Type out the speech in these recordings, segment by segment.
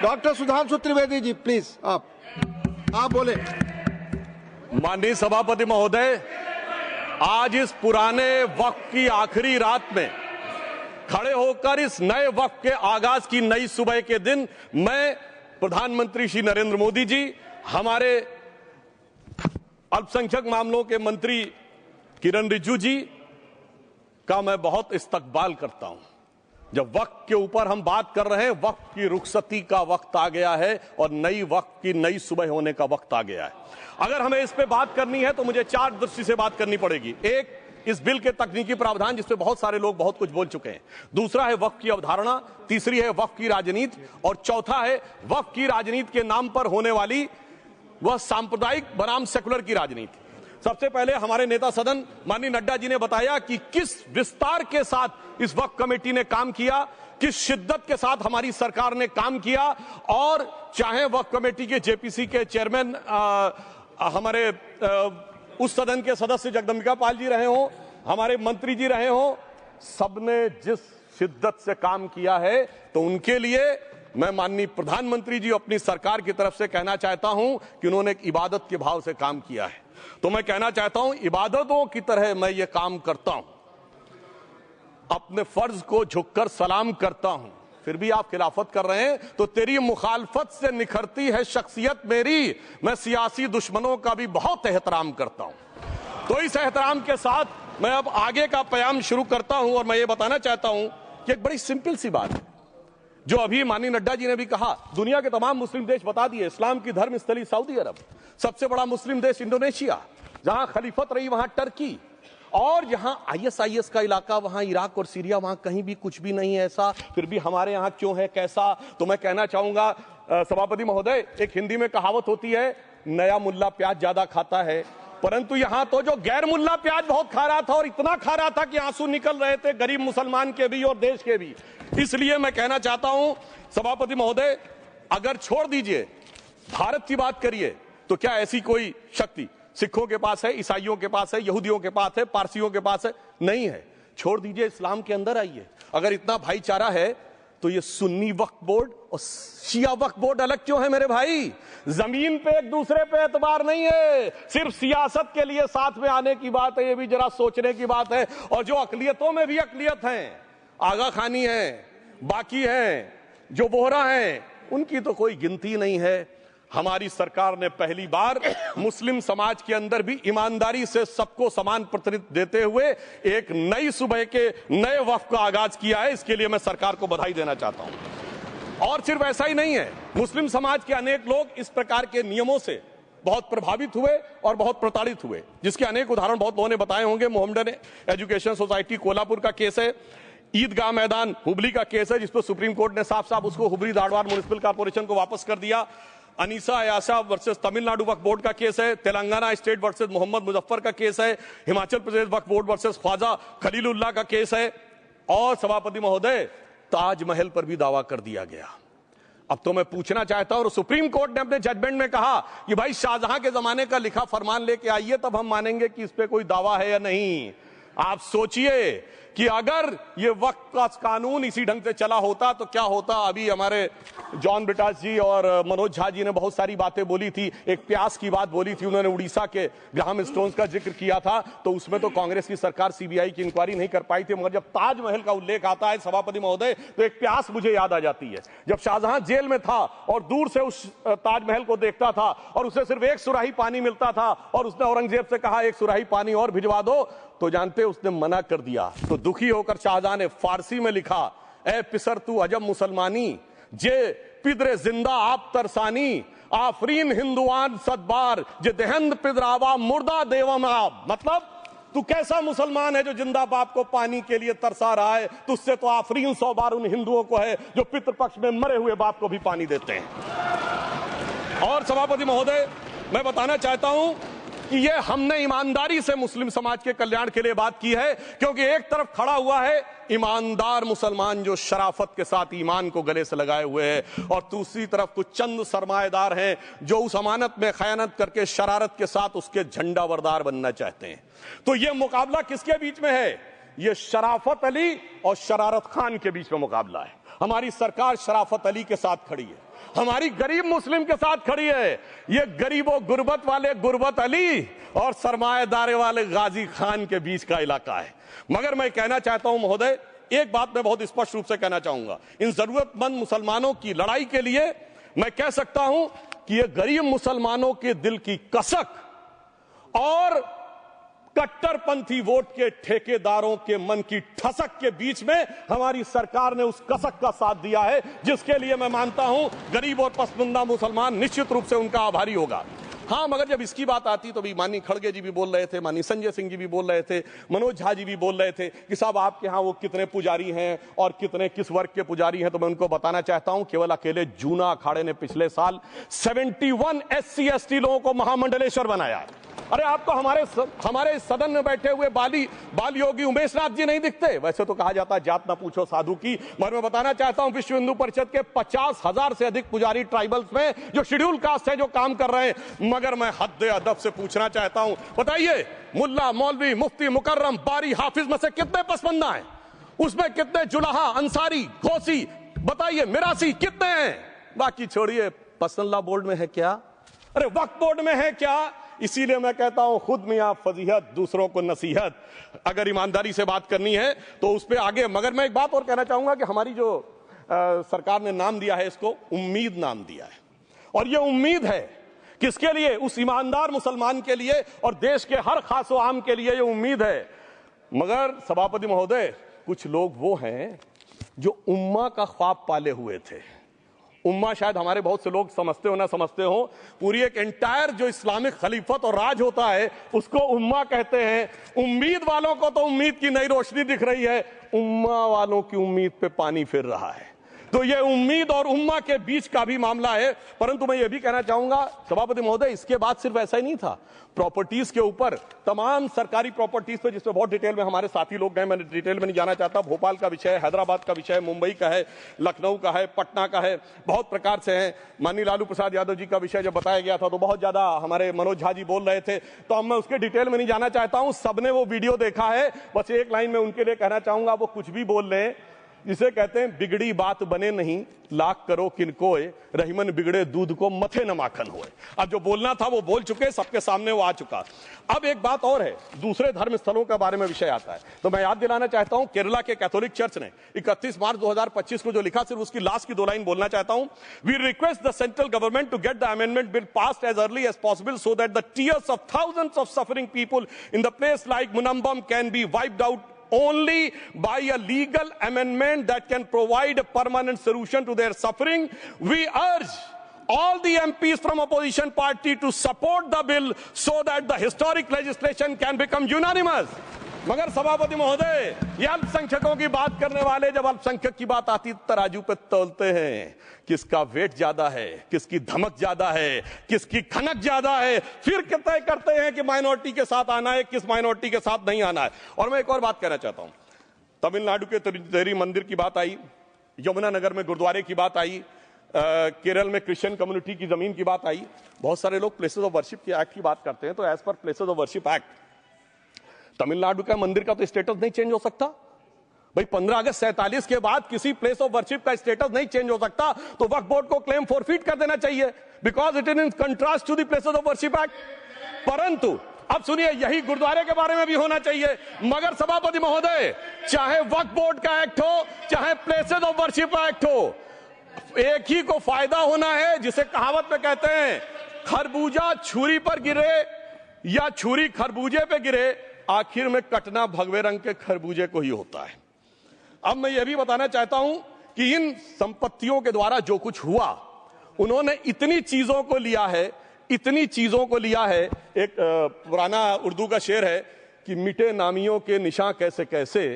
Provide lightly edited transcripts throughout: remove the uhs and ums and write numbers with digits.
Doctor Sudhanshu Trivedi ji please आप बोले। माननीय सभापति महोदय, आज इस पुराने वक्त की आखिरी रात में खड़े होकर इस नए वक्त के आगाज की नई सुबह के दिन मैं प्रधानमंत्री श्री नरेंद्र मोदी जी, हमारे अल्पसंख्यक मामलों के मंत्री किरण रिजिजू जी का मैं बहुत इस्तकबाल करता हूं। जब वक्त के ऊपर हम बात कर रहे हैं, वक्त की रुखसती का वक्त आ गया है और नई वक्त की नई सुबह होने का वक्त आ गया है। अगर हमें इस पे बात करनी है तो मुझे चार दृष्टि से बात करनी पड़ेगी। एक, इस बिल के तकनीकी प्रावधान जिस पे बहुत सारे लोग बहुत कुछ बोल चुके हैं। दूसरा है वक्त की अवधारणा। तीसरी है वक्त की राजनीति। और चौथा है वक्त की राजनीति के नाम पर होने वाली वह सांप्रदायिक बनाम सेकुलर की राजनीति। सबसे पहले हमारे नेता सदन माननीय नड्डा जी ने बताया कि किस विस्तार के साथ इस वक्त कमेटी ने काम किया, किस शिद्दत के साथ हमारी सरकार ने काम किया। और चाहे वक्त कमेटी के जेपीसी के चेयरमैन हमारे उस सदन के सदस्य जगदम्बिका पाल जी रहे हो, हमारे मंत्री जी रहे हो, सबने जिस शिद्दत से काम किया है, तो उनके लिए मैं माननीय प्रधानमंत्री जी अपनी सरकार की तरफ से कहना चाहता हूं कि उन्होंने एक इबादत के भाव से काम किया है। तो मैं कहना चाहता हूं, इबादतों की तरह मैं ये काम करता हूं, अपने फर्ज को झुककर सलाम करता हूं, फिर भी आप खिलाफत कर रहे हैं। तो तेरी मुखालफत से निखरती है शख्सियत मेरी, मैं सियासी दुश्मनों का भी बहुत एहतराम करता हूं। तो इस एहतराम के साथ मैं अब आगे का प्याम शुरू करता हूं और मैं ये बताना चाहता हूं कि एक बड़ी सिंपल सी बात है जो अभी माननीय नड्डा जी ने भी कहा। दुनिया के तमाम मुस्लिम देश बता दिए, इस्लाम की धर्म स्थली सऊदी अरब, सबसे बड़ा मुस्लिम देश इंडोनेशिया, जहां खलीफत रही वहां टर्की, और जहां आईएसआईएस का इलाका वहां इराक और सीरिया, वहां कहीं भी कुछ भी नहीं है ऐसा, फिर भी हमारे यहां क्यों है कैसा। तो मैं कहना चाहूंगा सभापति महोदय, एक हिंदी में कहावत होती है, नया मुल्ला प्याज ज्यादा खाता है, परंतु यहां तो जो गैर मुल्ला प्याज बहुत खा रहा था, और इतना खा रहा था कि आंसू निकल रहे थे गरीब मुसलमान के भी और देश के भी। इसलिए मैं कहना चाहता हूं सभापति महोदय, अगर छोड़ दीजिए भारत की बात करिए, तो क्या ऐसी कोई शक्ति सिखों के पास है, ईसाइयों के पास है, यहूदियों के पास है, पारसियों के पास है? नहीं है। छोड़ दीजिए, इस्लाम के अंदर आइए। अगर इतना भाईचारा है तो ये सुन्नी वक्फ बोर्ड और शिया वक्फ बोर्ड अलग क्यों है मेरे भाई? जमीन पे एक दूसरे पे एतबार नहीं है, सिर्फ सियासत के लिए साथ में आने की बात है। ये भी जरा सोचने की बात है। और जो अकलियतों में भी अकलियत है, आगा खानी है, बाकी है, जो बोहरा है, उनकी तो कोई गिनती नहीं है। हमारी सरकार ने पहली बार मुस्लिम समाज के अंदर भी ईमानदारी से सबको समान प्रतिनिधित्व देते हुए एक नई सुबह के नए वक्त का आगाज किया है। इसके लिए मैं सरकार को बधाई देना चाहता हूं। और सिर्फ ऐसा ही नहीं है, मुस्लिम समाज के अनेक लोग इस प्रकार के नियमों से बहुत प्रभावित हुए और बहुत प्रताड़ित हुए, जिसके अनेक उदाहरण बहुत लोगों ने बताए होंगे। मोहम्मडन एजुकेशन सोसाइटी कोल्हापुर का केस है, ईदगाह मैदान हुबली का केस है, जिसपर सुप्रीम कोर्ट ने साफ साफ उसको हुबली धारवाड़ म्युनिसिपल कॉर्पोरेशन को वापस कर दिया। अनीसा अयाशा वर्सेस तमिलनाडु वक्फ बोर्ड का केस है, तेलंगाना स्टेट वर्सेस मोहम्मद मुजफ्फर का केस है, हिमाचल प्रदेश वक्फ बोर्ड वर्सेस ख्वाजा खलीलुल्लाह का केस है, और सभापति महोदय ताजमहल पर भी दावा कर दिया गया। अब तो मैं पूछना चाहता हूं, सुप्रीम कोर्ट ने अपने जजमेंट में कहा कि भाई शाहजहां के जमाने का लिखा फरमान लेके आइए, तब हम मानेंगे कि इस पे कोई दावा है या नहीं। आप सोचिए कि अगर ये वक्त का कानून इसी ढंग से चला होता तो क्या होता। अभी हमारे जॉन ब्रिटास जी और मनोज झा जी ने बहुत सारी बातें बोली थी, एक प्यास की बात बोली थी, उन्होंने उड़ीसा के ग्राहम स्टोन्स का जिक्र किया था, तो उसमें तो कांग्रेस की सरकार सीबीआई की इंक्वायरी नहीं कर पाई थी। मगर जब ताजमहल का उल्लेख आता है सभापति महोदय, तो एक प्यास मुझे याद आ जाती है। जब शाहजहां जेल में था और दूर से उस ताजमहल को देखता था और उसे सिर्फ एक सुराही पानी मिलता था, और उसने औरंगजेब से कहा एक सुराही पानी और भिजवा दो, तो जानते उसने मना कर दिया। तो दुखी होकर शाहजहां ने फारसी में लिखा, ए पिसर तू अजब मुसलमानी, जे पिदरे जिंदा आप तरसानी, आफरीन हिंदुआन सदबार, जे देहंद पिदरावा मुर्दा देवम आप। मतलब तू कैसा मुसलमान है जो जिंदा बाप को पानी के लिए तरसा रहा है? तुझसे तो आफरीन 100 बार उन हिंदुओं को है जो पितृपक्ष में मरे हुए बाप को भी पानी देते हैं। और सभापति महोदय, मैं बताना चाहता हूं कि ये हमने ईमानदारी से मुस्लिम समाज के कल्याण के लिए बात की है, क्योंकि एक तरफ खड़ा हुआ है ईमानदार मुसलमान जो शराफत के साथ ईमान को गले से लगाए हुए हैं, और दूसरी तरफ कुछ चंद सरमाएदार हैं जो उस अमानत में खयानत करके शरारत के साथ उसके झंडा बरदार बनना चाहते हैं। तो ये मुकाबला किसके बीच में है? ये शराफत अली और शरारत खान के बीच में मुकाबला है। हमारी सरकार शराफत अली के साथ खड़ी है, हमारी गरीब मुस्लिम के साथ खड़ी है। ये गरीबों गुर्बत वाले गुर्बत अली और सरमाएदारे वाले गाजी खान के बीच का इलाका है। मगर मैं कहना चाहता हूं महोदय, एक बात मैं बहुत स्पष्ट रूप से कहना चाहूंगा, इन जरूरतमंद मुसलमानों की लड़ाई के लिए मैं कह सकता हूं कि ये गरीब मुसलमानों के दिल की कसक और कट्टरपंथी वोट के ठेकेदारों के मन की ठसक के बीच में हमारी सरकार ने उस कसक का साथ दिया है, जिसके लिए मैं मानता हूं गरीब और पसमानदा मुसलमान निश्चित रूप से उनका आभारी होगा। हाँ, मगर जब इसकी बात आती तो भी माननीय खड़गे जी भी बोल रहे थे, माननीय संजय सिंह जी भी बोल रहे थे, मनोज झा जी भी बोल रहे थे कि साहब आपके यहाँ वो कितने पुजारी हैं और कितने किस वर्ग के पुजारी हैं। तो मैं उनको बताना चाहता हूं, केवल अकेले जूना अखाड़े ने पिछले साल 71 SC ST लोगों को महामंडलेश्वर बनाया है। अरे आपको हमारे सदन में बैठे हुए बाल योगी उमेश नाथ जी नहीं दिखते? वैसे तो कहा जाता है जात ना पूछो साधु की, मगर मैं बताना चाहता हूं विश्व हिंदू परिषद के 50,000 से अधिक पुजारी ट्राइबल्स में जो शेड्यूल कास्ट है जो काम कर रहे हैं। मगर मैं हद अदब से पूछना चाहता हूं, बताइए मुल्ला मौलवी मुफ्ती मुकर्रम बारी हाफिज में से कितने पसमंदा हैं? उसमें कितने जुलाहा अंसारी घोसी बताइए मिरासी कितने हैं? बाकी छोड़िए, पसंदला बोर्ड में है क्या? अरे वक्फ बोर्ड में है क्या? इसीलिए मैं कहता हूं खुद मियां फजीहत दूसरों को नसीहत। अगर ईमानदारी से बात करनी है तो उस पर आगे। मगर मैं एक बात और कहना चाहूंगा कि हमारी जो सरकार ने नाम दिया है, इसको उम्मीद नाम दिया है, और ये उम्मीद है किसके लिए? उस ईमानदार मुसलमान के लिए और देश के हर खास व आम के लिए ये उम्मीद है। मगर सभापति महोदय, कुछ लोग वो हैं जो उम्मा का ख्वाब पाले हुए थे। उम्मा शायद हमारे बहुत से लोग समझते हो ना समझते हो, पूरी एक एंटायर जो इस्लामिक खलीफत और राज होता है उसको उम्मा कहते हैं। उम्मीद वालों को तो उम्मीद की नई रोशनी दिख रही है, उम्मा वालों की उम्मीद पे पानी फिर रहा है। तो ये उम्मीद और उम्मा के बीच का भी मामला है। परंतु मैं ये भी कहना चाहूंगा सभापति महोदय, इसके बाद सिर्फ ऐसा ही नहीं था, प्रॉपर्टीज के ऊपर तमाम सरकारी प्रॉपर्टीज पे जिसमें बहुत डिटेल में हमारे साथी लोग गए, मैं डिटेल में नहीं जाना चाहता। भोपाल का विषय है, हैदराबाद का विषय है, मुंबई का है, लखनऊ का है, पटना का है, बहुत प्रकार से है। माननीय लालू प्रसाद यादव जी का विषय जब बताया गया था तो बहुत ज्यादा हमारे मनोज झा जी बोल रहे थे, तो अब मैं उसके डिटेल में नहीं जाना चाहता हूं। सबने वो वीडियो देखा है। बस एक लाइन में उनके लिए कहना चाहूंगा, वो कुछ भी बोल रहे हैं, जिसे कहते हैं बिगड़ी बात बने नहीं, लाख करो किनकोए, रहीमन बिगड़े दूध को मथे न माखन होए। अब जो बोलना था वो बोल चुके, सबके सामने वो आ चुका। अब एक बात और है, दूसरे धर्म स्थलों के बारे में विषय आता है, तो मैं याद दिलाना चाहता हूं केरला के कैथोलिक चर्च ने 31 मार्च 2025 को जो लिखा, सिर्फ उसकी लास्ट की 2 लाइन बोलना चाहता हूं। We request the central government to get the amendment bill passed as early as possible so that the tears of thousands of suffering people in the place like Munambam can be wiped out only by a legal amendment that can provide a permanent solution to their suffering. We urge all the MPs from opposition party to support the bill so that the historic legislation can become unanimous. मगर सभापति महोदय, ये अल्पसंख्यकों की बात करने वाले जब अल्पसंख्यक की बात आती तराजू पे तौलते हैं, किसका वेट ज्यादा है, किसकी धमक ज्यादा है, किसकी खनक ज्यादा है, फिर तय करते हैं कि माइनॉरिटी के साथ आना है, किस माइनॉरिटी के साथ नहीं आना है। और मैं एक और बात कहना चाहता हूं, तमिलनाडु के तिरुचेरी मंदिर की बात आई, यमुनानगर में गुरुद्वारे की बात आई, केरल में क्रिश्चियन कम्युनिटी की जमीन की बात आई। बहुत सारे लोग प्लेसेस ऑफ वर्शिप के एक्ट की बात करते हैं, तो as per places of worship act Tamil Nadu का मंदिर का तो स्टेटस नहीं चेंज हो सकता भाई। 15 अगस्त 47 के बाद किसी प्लेस ऑफ वर्शिप का स्टेटस नहीं चेंज हो सकता, तो वक्फ बोर्ड को क्लेम फॉरफिट कर देना चाहिए, because it is in contrast to the places of worship act. परंतु अब सुनिए, यही गुरुद्वारे के बारे में भी होना चाहिए। मगर सभापति महोदय, चाहे वक्फ बोर्ड का एक्ट हो, चाहे प्लेसेस ऑफ वर्शिप एक्ट हो, एक ही को फायदा होना है, जिसे कहावत में कहते हैं खरबूजा छुरी पर गिरे या छुरी खरबूजे पे गिरे, आखिर में कटना भगवे रंग के खरबूजे को ही होता है। अब मैं यह भी बताना चाहता हूं कि इन संपत्तियों के द्वारा जो कुछ हुआ, उन्होंने इतनी चीजों को लिया है, इतनी चीजों को लिया है। एक पुराना उर्दू का शेर है कि मिटे नामियों के निशान कैसे कैसे,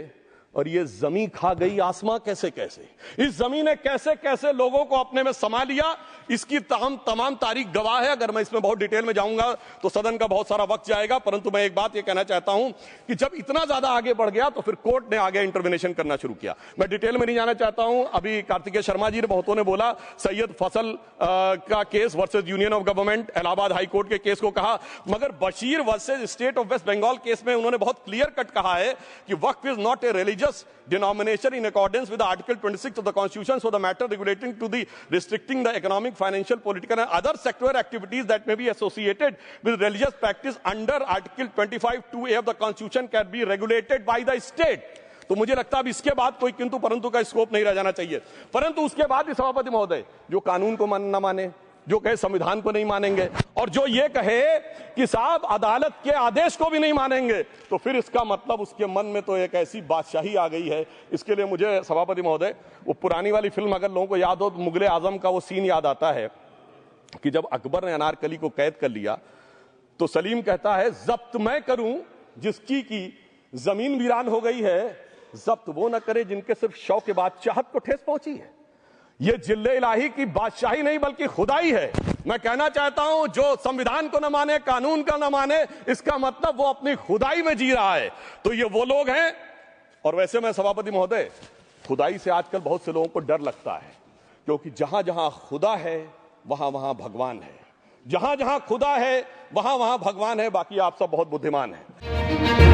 और ये जमी खा गई आसमां कैसे कैसे। इस जमीन ने कैसे कैसे लोगों को अपने में समा लिया, इसकी तमाम तारीख गवाह है। अगर मैं इसमें बहुत डिटेल में जाऊंगा तो सदन का बहुत सारा वक्त जाएगा, परंतु मैं एक बात ये कहना चाहता हूं कि जब इतना ज्यादा आगे बढ़ गया तो फिर कोर्ट ने आगे इंटरवेंशन करना शुरू किया। मैं डिटेल में नहीं जाना चाहता हूं। अभी कार्तिकेय शर्मा जी ने बहुतों ने बोला सैयद फसल का case versus union of government, Allahabad high court के केस को कहा, मगर Bashir versus state of West Bengal case में उन्होंने बहुत क्लियर कट कहा है कि waqf is not a religious religious denomination in accordance with Article 26 of the Constitution, so the matter relating to the restricting the economic, financial, political and other sectoral activities that may be associated with religious practice under Article 25(2)(a) of the Constitution can be regulated by the state. तो मुझे लगता है अब इसके बाद कोई किंतु परंतु का स्कोप नहीं रह जाना चाहिए। परंतु उसके बाद भी सभापति महोदय जो कानून को न माने, जो कहे संविधान को नहीं मानेंगे और जो ये कहे कि साहब अदालत के आदेश को भी नहीं मानेंगे, तो फिर इसका मतलब उसके मन में तो एक ऐसी बादशाही आ गई है। इसके लिए मुझे सभापति महोदय वो पुरानी वाली फिल्म अगर लोगों को याद हो तो मुगले आजम का वो सीन याद आता है कि जब अकबर ने अनारकली को कैद कर लिया तो सलीम कहता है जब्त मैं करूं जिसकी की जमीन वीरान हो गई है, जब्त वो न करे जिनके सिर्फ शौ के बाद चाहत को ठेस पहुंची है। ये जिल्ले इलाही की बादशाही नहीं बल्कि खुदाई है। मैं कहना चाहता हूं जो संविधान को न माने, कानून का न माने, इसका मतलब वो अपनी खुदाई में जी रहा है। तो ये वो लोग हैं। और वैसे मैं सभापति महोदय खुदाई से आजकल बहुत से लोगों को डर लगता है, क्योंकि जहां जहां खुदा है वहां वहां भगवान है, जहां जहां खुदा है वहां वहां भगवान है। बाकी आप सब बहुत बुद्धिमान हैं।